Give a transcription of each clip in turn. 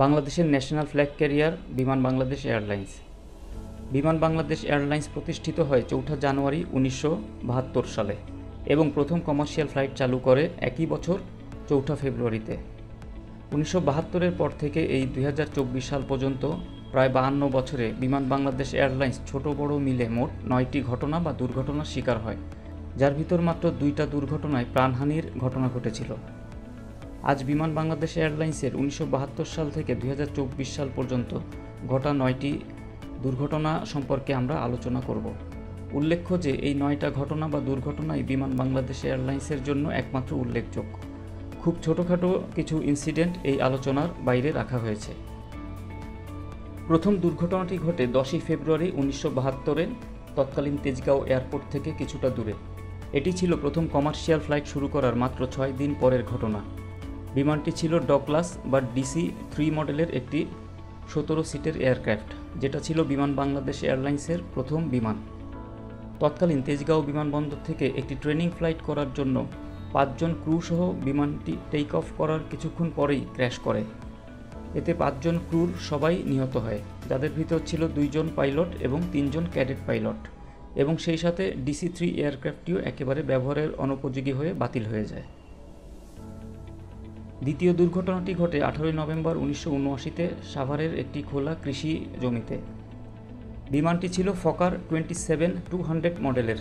বাংলাদেশের national flag career বিমান Bangladesh airlines. বিমান বাংলাদেশ এয়ারলাইন্স প্রতিষ্ঠিত হয় ৪ জানুয়ারি ১৯৭২ সালে এবং প্রথম কমার্শিয়াল ফ্লাইট চালু করে একই বছর ৪ ফেব্রুয়ারিতে। ১৯৭২-এর পর থেকে এই ২০২৪ সাল পর্যন্ত প্রায় ৫২ বছরে বিমান বাংলাদেশ এয়ারলাইন্স ছোট বড় মিলে মোট ৯টি ঘটনা বা দুর্ঘটনার শিকার হয়, যার ভিতর মাত্র ২টা দুর্ঘটনায় প্রাণহানির ঘটনা ঘটেছিল। আজ বিমান বাংলাদেশ এয়ারলাইন্সের ১৯৭২ সাল থেকে ২০২৪ সাল পর্যন্ত ঘটা ৯টি দুর্ঘটনা সম্পর্কে আমরা আলোচনা করব। উল্লেখ্য যে এই ৯টা ঘটনা বা দুর্ঘটনাই বিমান বাংলাদেশ এয়ারলাইন্সের জন্য একমাত্র উল্লেখযোগ্য। খুব ছোটোখাটো কিছু ইনসিডেন্ট এই আলোচনার বাইরে রাখা হয়েছে। প্রথম দুর্ঘটনাটি ঘটে ১০ই ফেব্রুয়ারি ১৯৭২-এ তৎকালীন তেজগাঁও এয়ারপোর্ট থেকে কিছুটা দূরে। এটি ছিল প্রথম কমার্শিয়াল ফ্লাইট শুরু করার মাত্র ৬ দিন পরের ঘটনা। বিমানটি ছিল ডগলাস বা DC-3 মডেলের একটি ১৭ সিটের এয়ারক্রাফট, যেটা ছিল বিমান বাংলাদেশ এয়ারলাইন্সের প্রথম বিমান। তৎকালীন তেজগাঁও বিমানবন্দর থেকে একটি ট্রেনিং ফ্লাইট করার জন্য ৫ জন ক্রু সহ বিমানটি টেক অফ করার কিছুক্ষণ পরেই ক্র্যাশ করে। এতে ৫ জন ক্রুর সবাই নিহত হয়, যাদের ভিতর ছিল ২ জন পাইলট এবং ৩ জন ক্যাডেট পাইলট, এবং সেই সাথে DC-3 এয়ারক্রাফটটিও একেবারে ব্যবহারের অনুপযোগী হয়ে বাতিল হয়ে যায়। দ্বিতীয় দুর্ঘটনাটি ঘটে ১৮ নভেম্বর ১৯৭৯-তে সাভারের একটি খোলা কৃষি জমিতে। বিমানটি ছিল ফকার 27-200 মডেলের,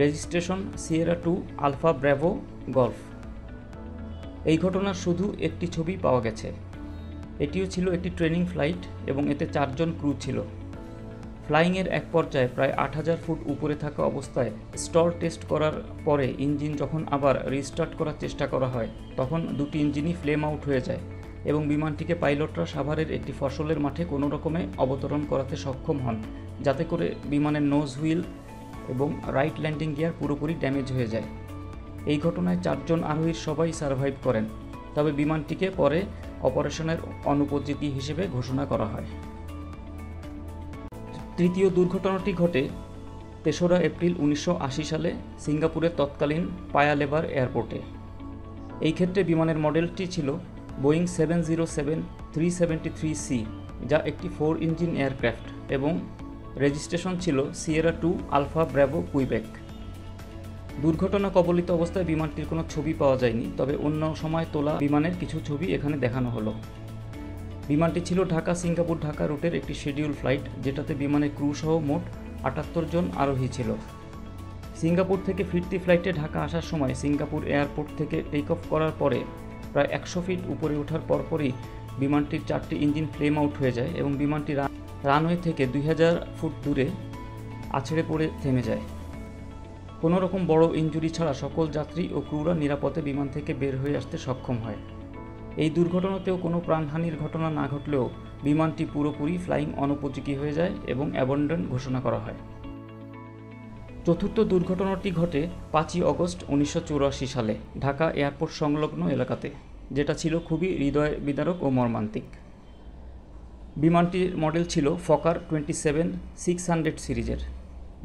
registration Sierra 2 Alpha Bravo Golf. এই ঘটনার শুধু একটি ছবি পাওয়া গেছে। এটিও ছিল একটি ট্রেনিং ফ্লাইট এবং এতে ৪ জন ক্রু ছিল। ফ্লাইংয়ের এক পর্যায়ে প্রায় ৮,০০০ ফুট উপরে থাকা অবস্থায় স্টল টেস্ট করার পরে ইঞ্জিন যখন আবার রিস্টার্ট করার চেষ্টা করা হয়, তখন দুটি ইঞ্জিনই ফ্লেম আউট হয়ে যায় এবং বিমানটিকে পাইলটরা সাভারের একটি ফসলের মাঠে কোনো রকমে অবতরণ করাতে সক্ষম হন, যাতে করে বিমানের নোজ হুইল এবং রাইট ল্যান্ডিং গিয়ার পুরোপুরি ড্যামেজ হয়ে যায়। এই ঘটনায় ৪ জন আরোহীর সবাই সার্ভাইভ করেন, তবে বিমানটিকে পরে অপারেশনের অনুপযোগী হিসেবে ঘোষণা করা হয়। তৃতীয় দুর্ঘটনাটি ঘটে ৩রা এপ্রিল ১৯৮০ সালে সিঙ্গাপুরের তৎকালীন পায়া লেবার এয়ারপোর্টে। এই ক্ষেত্রে বিমানের মডেলটি ছিল বোয়িং 707-373C, যা একটি 4 ইঞ্জিন এয়ারক্রাফট এবং রেজিস্ট্রেশন ছিল সিয়েরা 2 আলফা ব্র্যাভো কুইবেক। দুর্ঘটনা কবলিত অবস্থায় বিমানটির কোনো ছবি পাওয়া যায়নি, তবে অন্য সময় তোলা বিমানের কিছু ছবি এখানে দেখানো হলো। বিমানটি ছিল ঢাকা সিঙ্গাপুর ঢাকা রুটের একটি শিডিউল ফ্লাইট, যেটাতে বিমানের ক্রু সহ মোট ৭৮ জন আরোহী ছিল। সিঙ্গাপুর থেকে ফিরতি ফ্লাইটে ঢাকা আসার সময় সিঙ্গাপুর এয়ারপোর্ট থেকে টেক অফ করার পরে প্রায় ১০০ ফিট উপরে ওঠার পরপরই বিমানটির ৪টি ইঞ্জিন ফ্লেম আউট হয়ে যায় এবং বিমানটি রানওয়ে থেকে ২০০০ ফুট দূরে আছড়ে পড়ে থেমে যায়। কোনো রকম বড় ইনজুরি ছাড়া সকল যাত্রী ও ক্রুরা নিরাপদে বিমান থেকে বের হয়ে আসতে সক্ষম হয়। এই দুর্ঘটনাতেও কোনো প্রাণহানির ঘটনা না ঘটলেও বিমানটি পুরোপুরি ফ্লাইং অনুপযোগী হয়ে যায় এবং অ্যাবন্ডন ঘোষণা করা হয়। চতুর্থ দুর্ঘটনাটি ঘটে ৫ই অগস্ট ১৯৮৪ সালে ঢাকা এয়ারপোর্ট সংলগ্ন এলাকাতে, যেটা ছিল খুবই হৃদয় বিদারক ও মর্মান্তিক। বিমানটির মডেল ছিল ফকার 27-600 সিরিজের,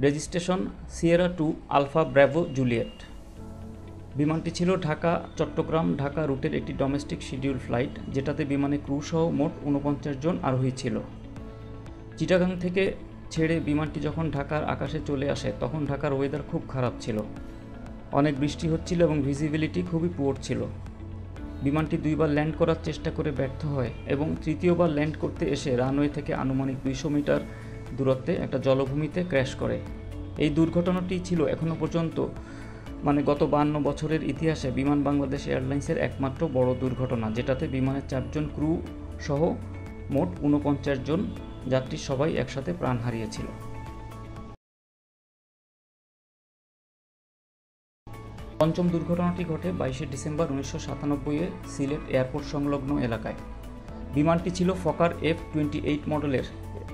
registration Sierra 2 Alpha Bravo Juliet. বিমানটি ছিল ঢাকা চট্টগ্রাম ঢাকা রুটের একটি ডোমেস্টিক শিডিউল ফ্লাইট, যেটাতে বিমানের ক্রু সহ মোট ৪৯ জন আরোহী ছিল। চিটাগাং থেকে ছেড়ে বিমানটি যখন ঢাকার আকাশে চলে আসে, তখন ঢাকার ওয়েদার খুব খারাপ ছিল, অনেক বৃষ্টি হচ্ছিল এবং ভিজিবিলিটি খুবই পুয়ার ছিল। বিমানটি ২ বার ল্যান্ড করার চেষ্টা করে ব্যর্থ হয় এবং তৃতীয়বার ল্যান্ড করতে এসে রানওয়ে থেকে আনুমানিক ২০০ মিটার দূরত্বে একটা জলভূমিতে ক্র্যাশ করে। এই দুর্ঘটনাটি ছিল এখনও পর্যন্ত গত ৫২ বছরের ইতিহাসে বিমান বাংলাদেশ এয়ারলাইন্সের একমাত্র বড় দুর্ঘটনা, যেটাতে বিমানের ৪ জন ক্রু সহ মোট ৪৯ জন যাত্রী সবাই একসাথে প্রাণ হারিয়েছিল। পঞ্চম দুর্ঘটনাটি ঘটে ২২শে ডিসেম্বর ১৯৯৭-এ সিলেট এয়ারপোর্ট সংলগ্ন এলাকায়। বিমানটি ছিল ফকার F-28 মডেলের,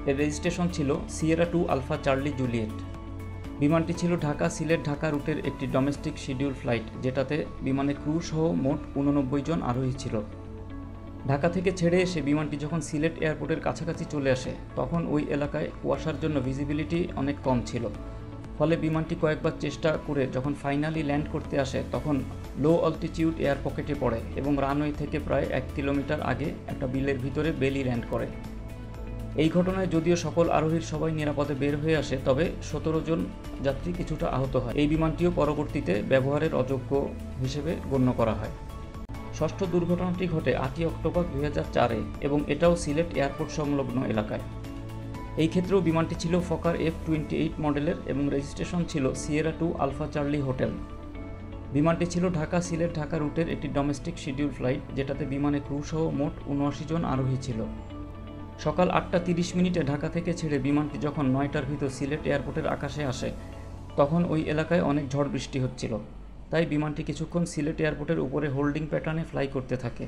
এর রেজিস্ট্রেশন ছিল সিয়েরা 2 আলফা চার্লি জুলিয়েট। বিমানটি ছিল ঢাকা সিলেট ঢাকা রুটের একটি ডোমেস্টিক শিডিউল ফ্লাইট, যেটাতে বিমানের ক্রু সহ মোট ৮৯ জন আরোহী ছিল। ঢাকা থেকে ছেড়ে এসে বিমানটি যখন সিলেট এয়ারপোর্টের কাছাকাছি চলে আসে, তখন ওই এলাকায় কুয়াশার জন্য ভিজিবিলিটি অনেক কম ছিল। ফলে বিমানটি কয়েকবার চেষ্টা করে যখন ফাইনালি ল্যান্ড করতে আসে তখন লো অল্টিটিউড এয়ার পকেটে পড়ে এবং রানওয়ে থেকে প্রায় 1 কিলোমিটার আগে একটা বিলের ভিতরে বেলি ল্যান্ড করে। এই ঘটনায় যদিও সকল আরোহীর সবাই নিরাপদে বের হয়ে আসে, তবে 17 জন যাত্রী কিছুটা আহত হয়। এই বিমানটিও পরবর্তীতে ব্যবহারের অযোগ্য হিসেবে গণ্য করা হয়। ষষ্ঠ দুর্ঘটনাটি ঘটে 8 অক্টোবর 2004-এ এবং এটাও সিলেট এয়ারপোর্ট সংলগ্ন এলাকায়। এই ক্ষেত্রেও বিমানটি ছিল ফকার F-28 মডেলের এবং রেজিস্ট্রেশন ছিল সিয়েরা 2 আলফা চার্লি হোটেল। বিমানটি ছিল ঢাকা রুটের একটি ডোমেস্টিক শিডিউল ফ্লাইট, যেটাতে বিমানে ক্রু সহ মোট 79 জন আরোহী ছিল। সকাল 8:30 ঢাকা থেকে ছেড়ে বিমানটি যখন 9টার ভিতর সিলেট এয়ারপোর্টের আকাশে আসে তখন ওই এলাকায় অনেক ঝড় বৃষ্টি হচ্ছিল, তাই বিমানটি কিছুক্ষণ সিলেট এয়ারপোর্টের উপরে হোল্ডিং প্যাটার্নে ফ্লাই করতে থাকে।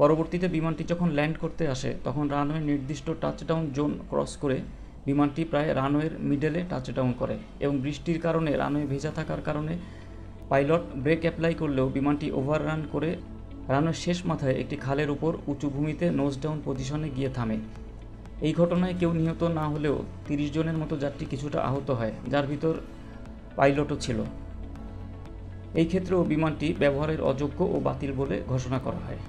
পরবর্তীতে বিমানটি যখন ল্যান্ড করতে আসে তখন রানওয়ে নির্দিষ্ট টাচডাউন জোন ক্রস করে বিমানটি প্রায় রানওয়ের মিডলে টাচডাউন করে এবং বৃষ্টির কারণে রানওয়ে ভেজা থাকার কারণে পাইলট ব্রেক অ্যাপ্লাই করলেও বিমানটি ওভাররান করে রানওয়ের শেষ মাথায় একটি খালের উপর উঁচু ভূমিতে নোজ ডাউন পজিশনে গিয়ে থামে। এই ঘটনায় কেউ নিহত না হলেও 30 জনের মতো যাত্রী কিছুটা আহত হয়, যার ভিতর পাইলটও ছিল। এই ক্ষেত্রেও বিমানটি ব্যবহারের অযোগ্য ও বাতিল বলে ঘোষণা করা হয়।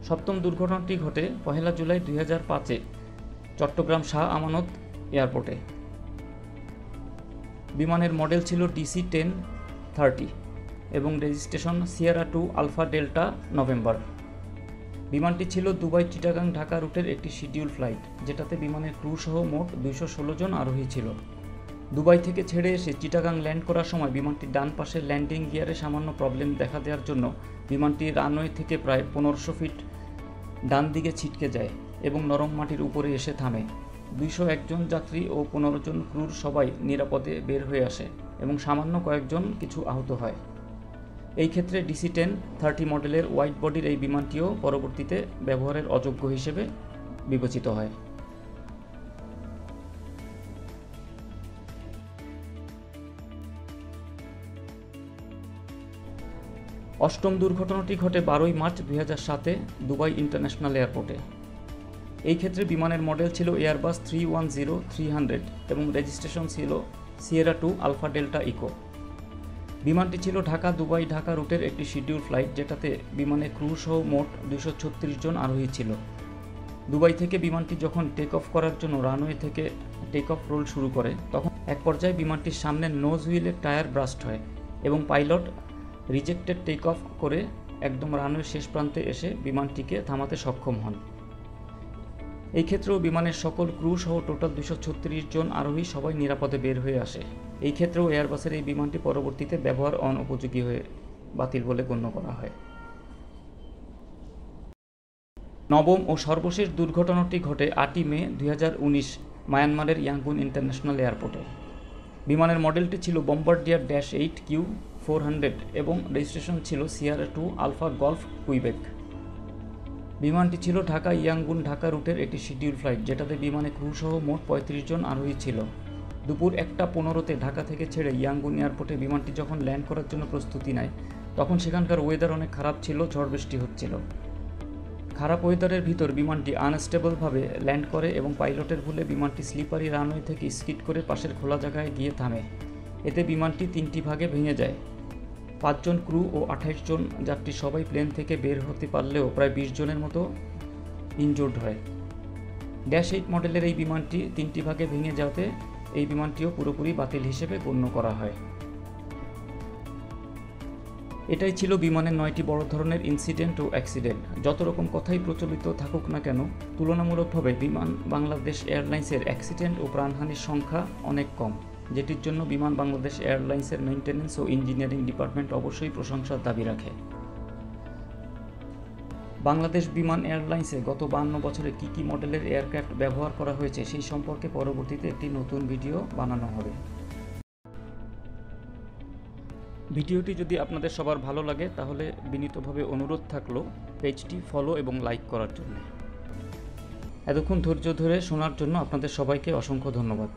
সপ্তম দুর্ঘটনাটি ঘটে 1 জুলাই 2005-এ চট্টগ্রাম শাহ আমানত এয়ারপোর্টে। বিমানের মডেল ছিল DC-1030 এবং registration Sierra 2 Alpha Delta November. বিমানটি ছিল দুবাই চিটাগাং ঢাকা রুটের একটি শিডিউল ফ্লাইট, যেটাতে বিমানের ক্রু সহ মোট 216 জন আরোহী ছিল। দুবাই থেকে ছেড়ে এসে চিটাগাং ল্যান্ড করার সময় বিমানটির ডান পাশের ল্যান্ডিং গিয়ারে সামান্য প্রবলেম দেখা দেওয়ার জন্য বিমানটি রানওয়ে থেকে প্রায় 1500 ফিট ডান দিকে ছিটকে যায় এবং নরম মাটির উপরে এসে থামে। 201 জন যাত্রী ও 15 জন ক্রুর সবাই নিরাপদে বের হয়ে আসে এবং সামান্য কয়েকজন কিছু আহত হয়। এই ক্ষেত্রে DC-1030 মডেলের হোয়াইট বডির এই বিমানটিও পরবর্তীতে ব্যবহারের অযোগ্য হিসেবে বিবেচিত হয়। অষ্টম দুর্ঘটনাটি ঘটে 12 মার্চ 2007-এ দুবাই ইন্টারন্যাশনাল এয়ারপোর্টে। এই ক্ষেত্রে বিমানের মডেল ছিল এয়ারবাস 310-300 এবং রেজিস্ট্রেশন ছিল সিয়েরা 2 আলফা ডেল্টা ইকো। বিমানটি ছিল ঢাকা রুটের একটি শিডিউল ফ্লাইট, যেটাতে বিমানে ক্রু সহ মোট 236 জন আরোহী ছিল। দুবাই থেকে বিমানটি যখন টেক অফ করার জন্য রানওয়ে থেকে টেক অফ রোল শুরু করে তখন এক পর্যায়ে বিমানটির সামনের নোজ হুইলের টায়ার ব্রাস্ট হয় এবং পাইলট রিজেক্টেড টেক অফ করে একদম রানওয়ের শেষ প্রান্তে এসে বিমানটিকে থামাতে সক্ষম হন। এই ক্ষেত্রেও বিমানের সকল ক্রু সহ টোটাল 236 জন আরোহী সবাই নিরাপদে বের হয়ে আসে। এই ক্ষেত্রেও এয়ারবাসের এই বিমানটি পরবর্তীতে ব্যবহার অনুপযোগী হয়ে বাতিল বলে গণ্য করা হয়। নবম ও সর্বশেষ দুর্ঘটনাটি ঘটে 8 মে 2019 মায়ানমারের ইয়াঙ্গুন ইন্টারন্যাশনাল এয়ারপোর্টে। বিমানের মডেলটি ছিল বম্বারডিয়ার -8Q400 এবং রেজিস্ট্রেশন ছিল সিয়েরা 2 আলফা গলফ কুইবেক। বিমানটি ছিল ইয়াঙ্গুন ঢাকা রুটের একটি শিডিউল ফ্লাইট, যেটাতে বিমানে ক্রু সহ মোট 35 জন আরোহী ছিল। দুপুর 1:15-তে ঢাকা থেকে ছেড়ে ইয়াঙ্গুন এয়ারপোর্টে বিমানটি যখন ল্যান্ড করার জন্য প্রস্তুতি নেয় তখন সেখানকার ওয়েদার অনেক খারাপ ছিল, ঝড় বৃষ্টি হচ্ছিল। খারাপ ওয়েদারের ভিতর বিমানটি আনস্টেবলভাবে ল্যান্ড করে এবং পাইলটের ভুলে বিমানটি স্লিপারি রানওয়ে থেকে স্কিড করে পাশের খোলা জায়গায় গিয়ে থামে। এতে বিমানটি 3টি ভাগে ভেঙে যায়। 5 জন ক্রু ও 28 জন যাত্রী সবাই প্লেন থেকে বের হতে পারলেও প্রায় 20 জনের মতো ইনজুর্ড হয়। -8 মডেলের এই বিমানটি 3টি ভাগে ভেঙে যাওয়াতে এই বিমানটিও পুরোপুরি বাতিল হিসেবে গণ্য করা হয়। এটাই ছিল বিমানের 9টি বড় ধরনের ইনসিডেন্ট ও অ্যাক্সিডেন্ট। যত রকম কথাই প্রচলিত থাকুক না কেন, তুলনামূলকভাবে বিমান বাংলাদেশ এয়ারলাইন্সের অ্যাক্সিডেন্ট ও প্রাণহানির সংখ্যা অনেক কম, যেটির জন্য বিমান বাংলাদেশ এয়ারলাইন্সের মেইনটেন্যান্স ও ইঞ্জিনিয়ারিং ডিপার্টমেন্ট অবশ্যই প্রশংসার দাবি রাখে। বাংলাদেশ বিমান এয়ারলাইন্সে গত 52 বছরে কী কী মডেলের এয়ারক্রাফট ব্যবহার করা হয়েছে সেই সম্পর্কে পরবর্তীতে একটি নতুন ভিডিও বানানো হবে। ভিডিওটি যদি আপনাদের সবার ভালো লাগে তাহলে বিনীতভাবে অনুরোধ থাকলো পেজটি ফলো এবং লাইক করার জন্য। এতক্ষণ ধৈর্য ধরে শোনার জন্য আপনাদের সবাইকে অসংখ্য ধন্যবাদ।